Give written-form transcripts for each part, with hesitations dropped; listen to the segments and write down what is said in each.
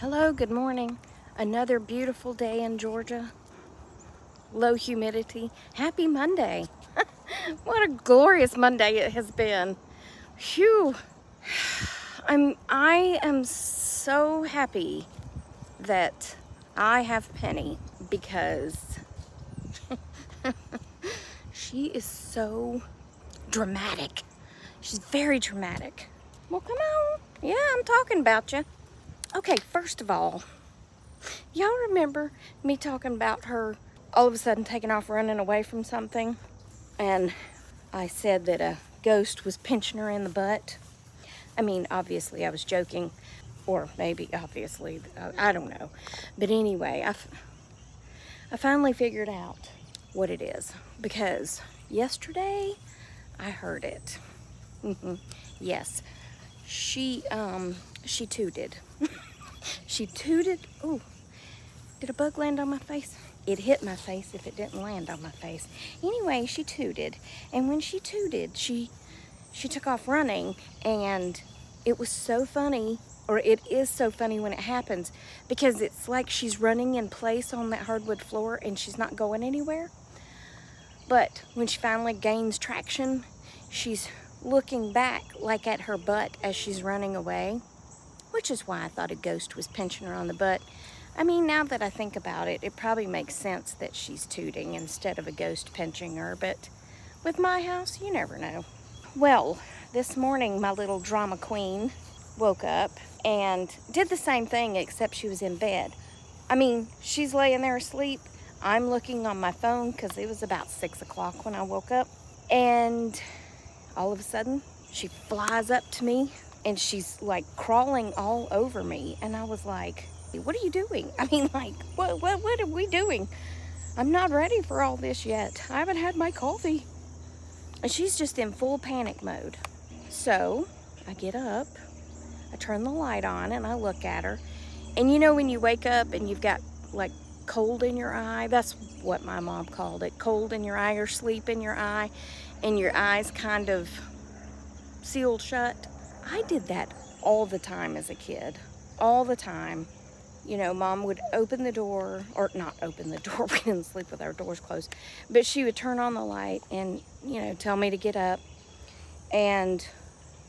Hello, good morning. Another beautiful day in Georgia. Low humidity. Happy Monday. What a glorious Monday it has been. Phew. I am so happy that I have Penny because she is so dramatic. She's very dramatic. Well, come on. Yeah, I'm talking about you. Okay, first of all, y'all remember me talking about her all of a sudden taking off running away from something? And I said that a ghost was pinching her in the butt. I mean, obviously I was joking, or maybe obviously, I don't know. But anyway, I finally figured out what it is because yesterday I heard it. Yes, she tooted. She tooted. Oh, did a bug land on my face? It hit my face if it didn't land on my face. Anyway, she tooted. And when she tooted, she took off running. And it was so funny, or it is so funny when it happens, because it's like she's running in place on that hardwood floor and she's not going anywhere. But when she finally gains traction, she's looking back like at her butt as she's running away, which is why I thought a ghost was pinching her on the butt. I mean, now that I think about it, it probably makes sense that she's tooting instead of a ghost pinching her, but with my house, you never know. Well, this morning, my little drama queen woke up and did the same thing, except she was in bed. I mean, she's laying there asleep. I'm looking on my phone because it was about 6 o'clock when I woke up, and all of a sudden, she flies up to me and she's like crawling all over me, and I was like, what are you doing? I mean, like, what are we doing? I'm not ready for all this yet. I haven't had my coffee. And she's just in full panic mode. So I get up, I turn the light on, and I look at her. And you know when you wake up and you've got like cold in your eye? That's what my mom called it. Cold in your eye or sleep in your eye, and your eyes kind of sealed shut. I did that all the time as a kid. All the time. You know, Mom would open the door, or not open the door, we didn't sleep with our doors closed, but she would turn on the light and, you know, tell me to get up, and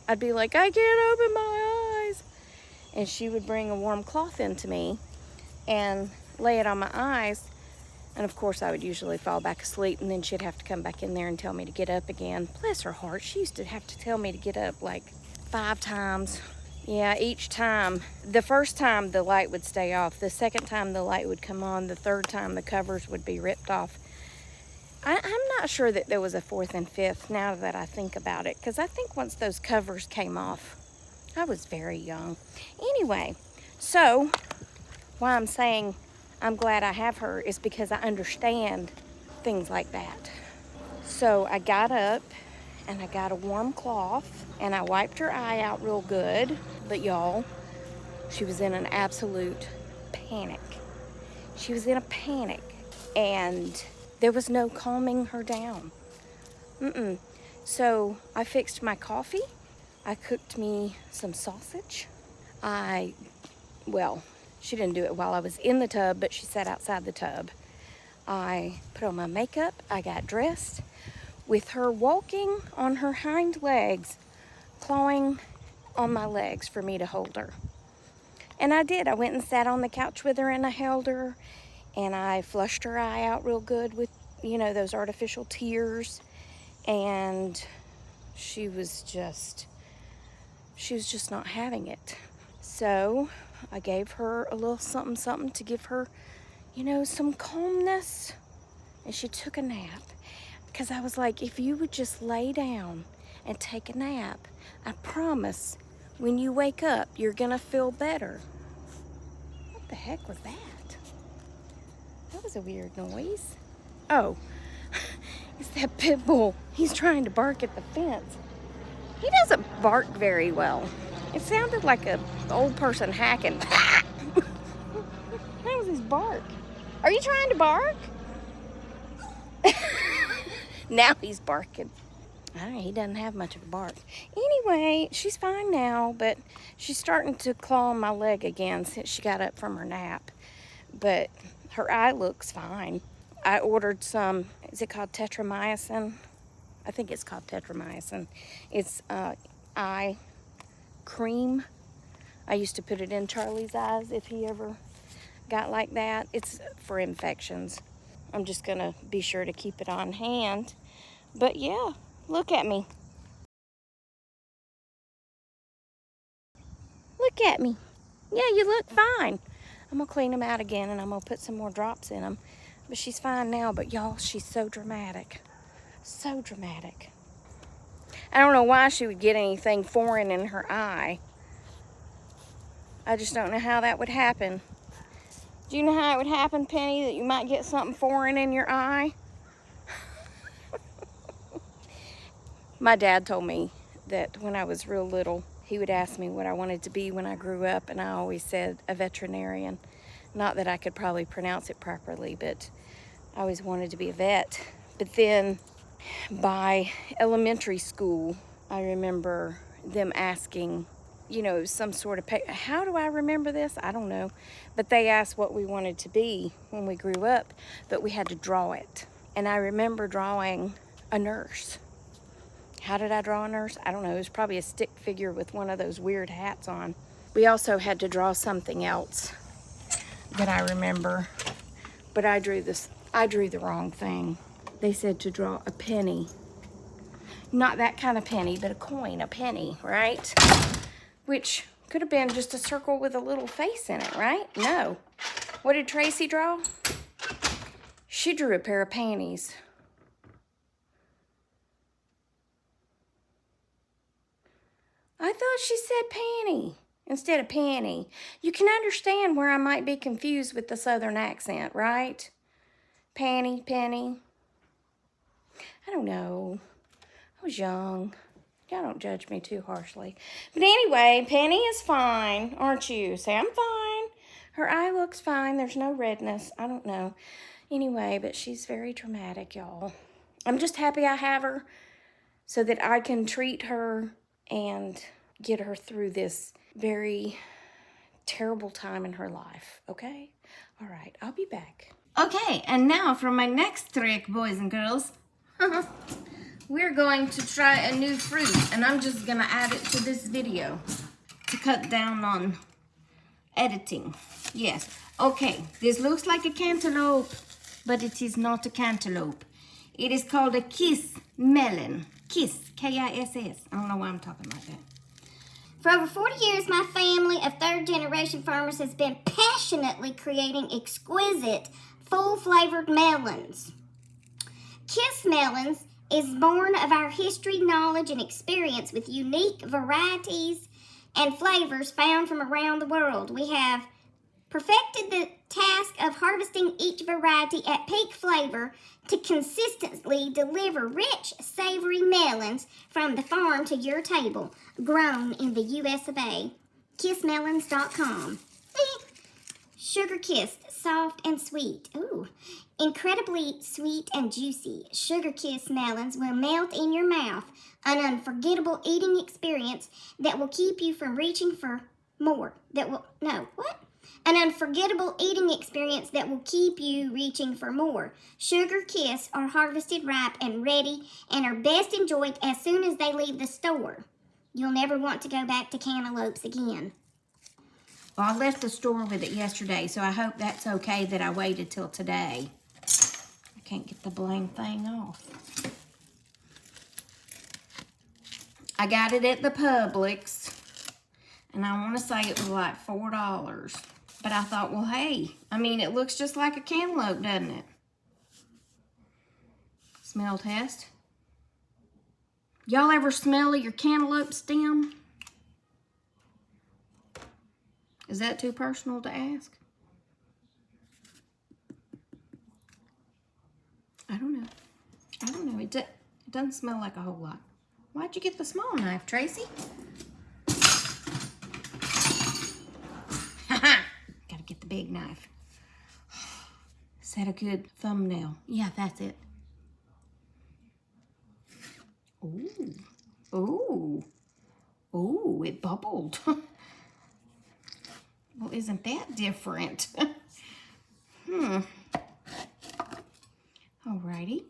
I'd be like, I can't open my eyes, and she would bring a warm cloth into me and lay it on my eyes, and of course I would usually fall back asleep, and then she'd have to come back in there and tell me to get up again. Bless her heart, she used to have to tell me to get up like 5 times. Yeah, each time. The first time the light would stay off. The second time the light would come on. The third time the covers would be ripped off. I'm not sure that there was a fourth and fifth now that I think about it, because I think once those covers came off, I was very young. Anyway, so why I'm saying I'm glad I have her is because I understand things like that. So I got up and I got a warm cloth and I wiped her eye out real good. But y'all, she was in an absolute panic. She was in a panic, and there was no calming her down. So I fixed my coffee. I cooked me some sausage. Well, she didn't do it while I was in the tub, but she sat outside the tub. I put on my makeup. I got dressed with her walking on her hind legs, clawing on my legs for me to hold her. And I did. I went and sat on the couch with her and I held her, and I flushed her eye out real good with, you know, those artificial tears. And she was just not having it. So I gave her a little something to give her, you know, some calmness. And she took a nap. Because I was like, if you would just lay down and take a nap, I promise when you wake up, you're going to feel better. What the heck was that? That was a weird noise. Oh, it's that pit bull. He's trying to bark at the fence. He doesn't bark very well. It sounded like an old person hacking. That was his bark. Are you trying to bark? Now he's barking. He doesn't have much of a bark. Anyway, she's fine now, but she's starting to claw on my leg again since she got up from her nap. But her eye looks fine. I ordered some, is it called tetramycin? I think it's called tetramycin. It's eye cream. I used to put it in Charlie's eyes if he ever got like that. It's for infections. I'm just gonna be sure to keep it on hand. But yeah, look at me. Look at me. Yeah, you look fine. I'm gonna clean them out again and I'm gonna put some more drops in them. But she's fine now, but y'all, she's so dramatic. So dramatic. I don't know why she would get anything foreign in her eye. I just don't know how that would happen. Do you know how it would happen, Penny, that you might get something foreign in your eye? My dad told me that when I was real little, he would ask me what I wanted to be when I grew up, and I always said a veterinarian. Not that I could probably pronounce it properly, but I always wanted to be a vet. But then by elementary school, I remember them asking, you know, some sort of, how do I remember this? I don't know. But they asked what we wanted to be when we grew up, but we had to draw it. And I remember drawing a nurse. How did I draw a nurse? I don't know. It was probably a stick figure with one of those weird hats on. We also had to draw something else that I remember, but I drew the wrong thing. They said to draw a penny. Not that kind of penny, but a coin, a penny, right? Which could have been just a circle with a little face in it, right? No. What did Tracy draw? She drew a pair of panties. I thought she said panty instead of penny. You can understand where I might be confused with the southern accent, right? Panty, penny. I don't know. I was young. Y'all don't judge me too harshly. But anyway, Penny is fine, aren't you? Say, I'm fine. Her eye looks fine. There's no redness. I don't know. Anyway, but she's very dramatic, y'all. I'm just happy I have her so that I can treat her and get her through this very terrible time in her life, okay? All right, I'll be back. Okay, and now for my next trick, boys and girls. We're going to try a new fruit, and I'm just gonna add it to this video to cut down on editing. Yes, okay, this looks like a cantaloupe, but it is not a cantaloupe. It is called a kiss melon. Kiss, K-I-S-S. I don't know why I'm talking like that. For over 40 years, my family of third-generation farmers has been passionately creating exquisite, full-flavored melons. Kiss Melons is born of our history, knowledge, and experience with unique varieties and flavors found from around the world. We have perfected the task of harvesting each variety at peak flavor to consistently deliver rich, savory melons from the farm to your table, grown in the US of A. KissMelons.com. Sugar kissed, soft and sweet. Ooh, incredibly sweet and juicy. Sugar kiss melons will melt in your mouth. An unforgettable eating experience that will keep you from reaching for more. An unforgettable eating experience that will keep you reaching for more. Sugar Kiss are harvested ripe and ready and are best enjoyed as soon as they leave the store. You'll never want to go back to cantaloupes again. Well, I left the store with it yesterday, so I hope that's okay that I waited till today. I can't get the blame thing off. I got it at the Publix, and I want to say it was like $4. But I thought, well, hey, I mean, it looks just like a cantaloupe, doesn't it? Smell test. Y'all ever smell your cantaloupe stem? Is that too personal to ask? I don't know. I don't know. It doesn't smell like a whole lot. Why'd you get the small knife, Tracy? Gotta get the big knife. Is that a good thumbnail? Yeah, that's it. Ooh. Ooh. Ooh, it bubbled. Well, isn't that different? Alrighty.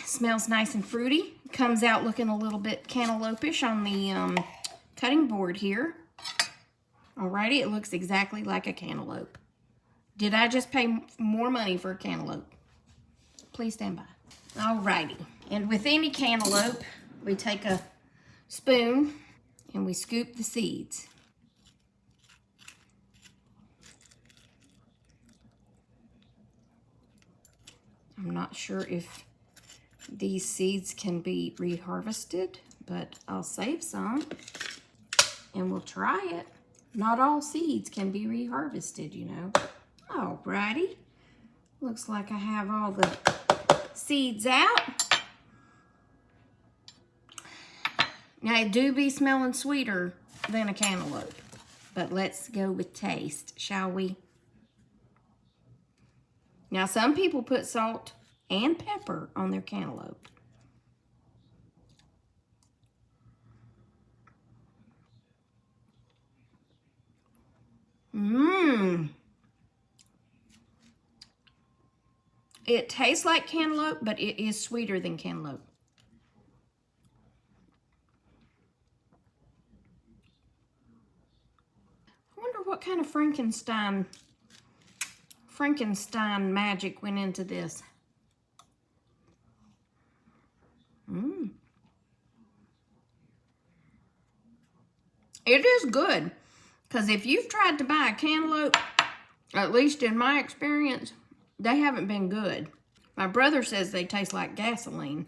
Smells nice and fruity. Comes out looking a little bit cantaloupe-ish on the cutting board here. Alrighty, it looks exactly like a cantaloupe. Did I just pay more money for a cantaloupe? Please stand by. Alrighty, and with any cantaloupe, we take a spoon and we scoop the seeds. I'm not sure if these seeds can be reharvested, but I'll save some and we'll try it. Not all seeds can be reharvested, you know. Alrighty. Looks like I have all the seeds out. Now, it do be smelling sweeter than a cantaloupe, but let's go with taste, shall we? Now, some people put salt and pepper on their cantaloupe. Mmm. It tastes like cantaloupe, but it is sweeter than cantaloupe. I wonder what kind of Frankenstein magic went into this. Mmm. It is good, because if you've tried to buy a cantaloupe, at least in my experience, they haven't been good. My brother says they taste like gasoline.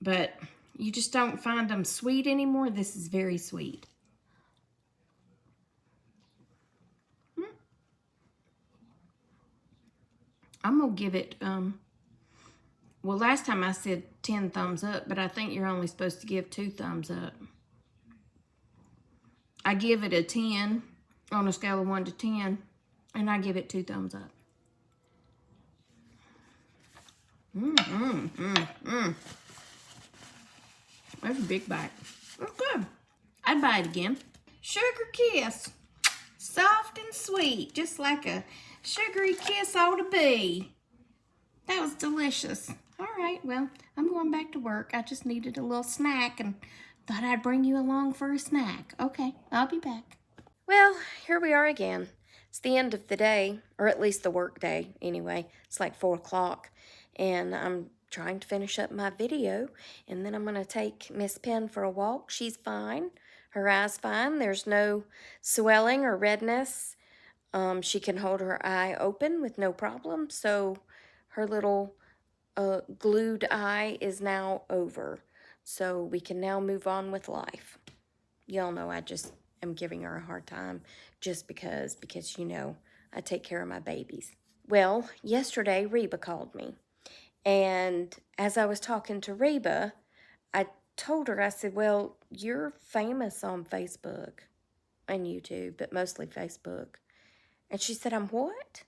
But you just don't find them sweet anymore. This is very sweet. I'm going to give it, well, last time I said 10 thumbs up, but I think you're only supposed to give 2 thumbs up. I give it a 10 on a scale of 1 to 10, and I give it 2 thumbs up. That's a big bite. That's good. I'd buy it again. Sugar Kiss. Soft and sweet, just like a sugary kiss ought to be. That was delicious. All right, well, I'm going back to work. I just needed a little snack and thought I'd bring you along for a snack. Okay, I'll be back. Well, here we are again. It's the end of the day, or at least the work day anyway. It's like 4 o'clock, and I'm trying to finish up my video, and then I'm going to take Miss Penn for a walk. She's fine. Her eye's fine. There's no swelling or redness. She can hold her eye open with no problem, so her little glued eye is now over. So we can now move on with life. Y'all know I just am giving her a hard time just because, you know, I take care of my babies. Well, yesterday Reba called me, and as I was talking to Reba, I told her, I said, well, you're famous on Facebook and YouTube, but mostly Facebook. And she said, I'm what?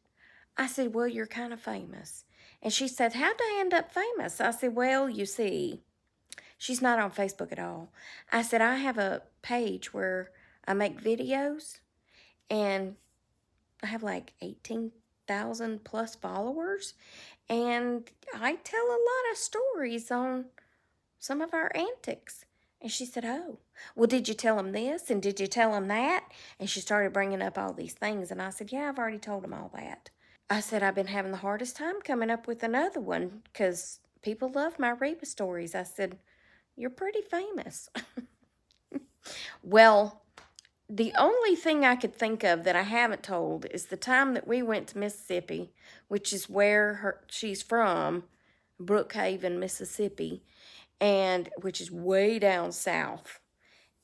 I said, well, you're kind of famous. And she said, how'd I end up famous? I said, well, you see, she's not on Facebook at all. I said, I have a page where I make videos, and I have like 18,000 plus followers, and I tell a lot of stories on some of our antics. And she said, oh, well, did you tell him this, and did you tell him that? And she started bringing up all these things, and I said, yeah, I've already told him all that. I said, I've been having the hardest time coming up with another one, because people love my Reba stories. I said, you're pretty famous. Well, the only thing I could think of that I haven't told is the time that we went to Mississippi, which is where she's from, Brookhaven, Mississippi, and which is way down south.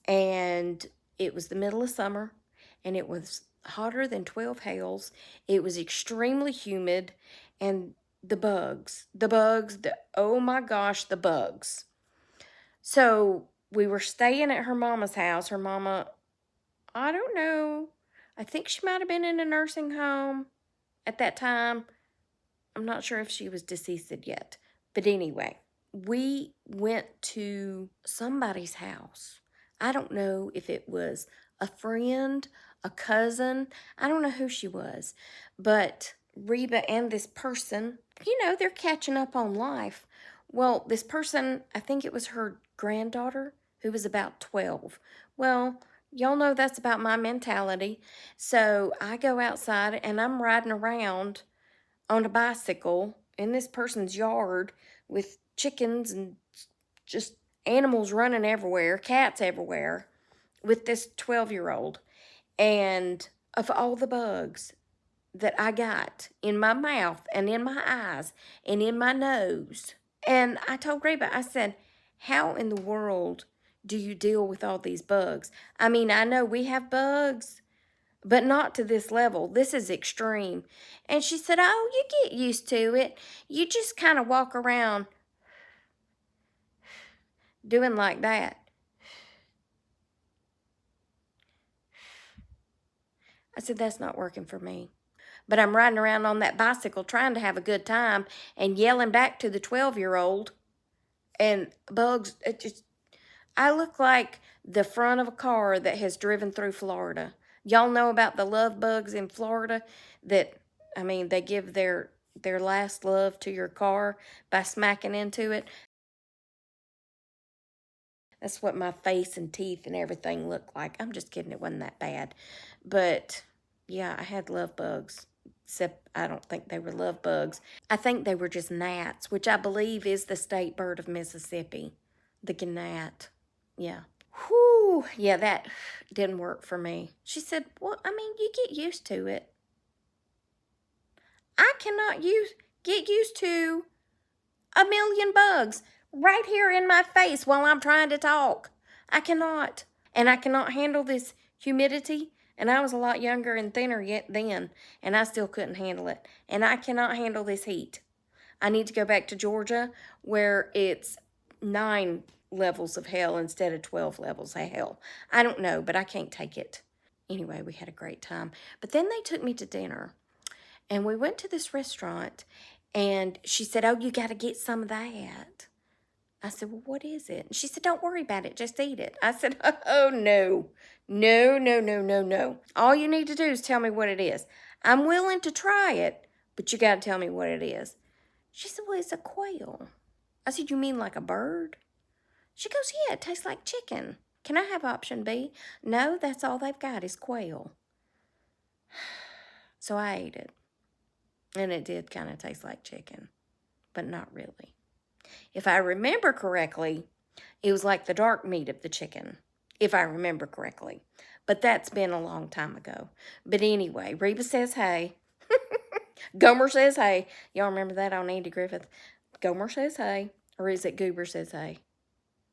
And it was the middle of summer, and it was hotter than 12 hells. It was extremely humid, and the bugs, oh my gosh, the bugs. So we were staying at her mama's house. Her mama, I don't know, I think she might have been in a nursing home at that time. I'm not sure if she was deceased yet, But anyway, we went to somebody's house. I don't know if it was a friend, a cousin. I don't know who she was. But Reba and this person, they're catching up on life. Well, this person, I think it was her granddaughter, who was about 12. Well, y'all know that's about my mentality. So I go outside and I'm riding around on a bicycle in this person's yard with chickens and just animals running everywhere, cats everywhere, with this 12-year-old. And of all the bugs that I got in my mouth and in my eyes and in my nose. And I told Reba, I said, how in the world do you deal with all these bugs? I mean, I know we have bugs, but not to this level. This is extreme. And she said, oh, you get used to it. You just kind of walk around doing like that. I said, that's not working for me. But I'm riding around on that bicycle trying to have a good time and yelling back to the 12-year-old. And bugs, I look like the front of a car that has driven through Florida. Y'all know about the love bugs in Florida that, they give their last love to your car by smacking into it. That's what my face and teeth and everything looked like. I'm just kidding. It wasn't that bad. But, yeah, I had love bugs. Except I don't think they were love bugs. I think they were just gnats, which I believe is the state bird of Mississippi. The gnat. Yeah. Whew. Yeah, that didn't work for me. She said, well, you get used to it. I cannot get used to a million bugs right here in my face while I'm trying to talk. I cannot. And I cannot handle this humidity. And I was a lot younger and thinner yet then, and I still couldn't handle it. And I cannot handle this heat. I need to go back to Georgia where it's 9 levels of hell instead of 12 levels of hell. I don't know, but I can't take it. Anyway, we had a great time. But then they took me to dinner. And we went to this restaurant, and she said, oh, you got to get some of that. I said, well, what is it? And she said, don't worry about it. Just eat it. I said, oh, no. No, no, no, no, no. All you need to do is tell me what it is. I'm willing to try it, but you got to tell me what it is. She said, well, it's a quail. I said, you mean like a bird? She goes, yeah, it tastes like chicken. Can I have option B? No, that's all they've got is quail. So I ate it. And it did kind of taste like chicken, but not really. If I remember correctly, it was like the dark meat of the chicken, if I remember correctly. But that's been a long time ago. But anyway, Reba says hey. Gomer says hey. Y'all remember that on Andy Griffith? Gomer says hey. Or is it Goober says hey?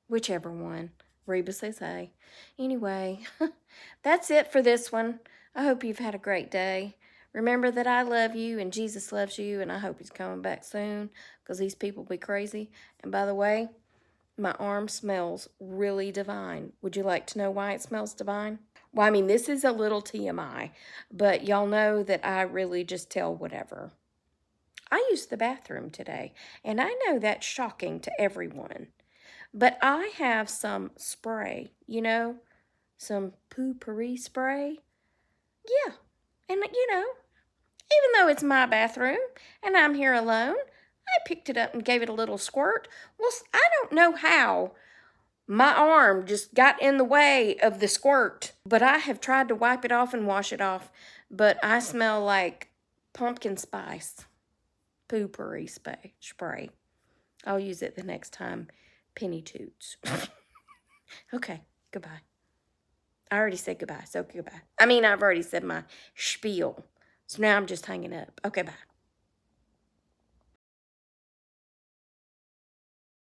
Whichever one. Reba says hey. Anyway, that's it for this one. I hope you've had a great day. Remember that I love you and Jesus loves you, and I hope he's coming back soon because these people be crazy. And by the way, my arm smells really divine. Would you like to know why it smells divine? Well, this is a little TMI, but y'all know that I really just tell whatever. I used the bathroom today, and I know that's shocking to everyone, but I have some spray, some poo-pourri spray. Yeah, and even though it's my bathroom and I'm here alone, I picked it up and gave it a little squirt. Well, I don't know how my arm just got in the way of the squirt, but I have tried to wipe it off and wash it off, but I smell like pumpkin spice poo-pourri spray. I'll use it the next time Penny Toots. Okay, goodbye. I already said goodbye, so goodbye. I've already said my spiel. So now I'm just hanging up. Okay, bye.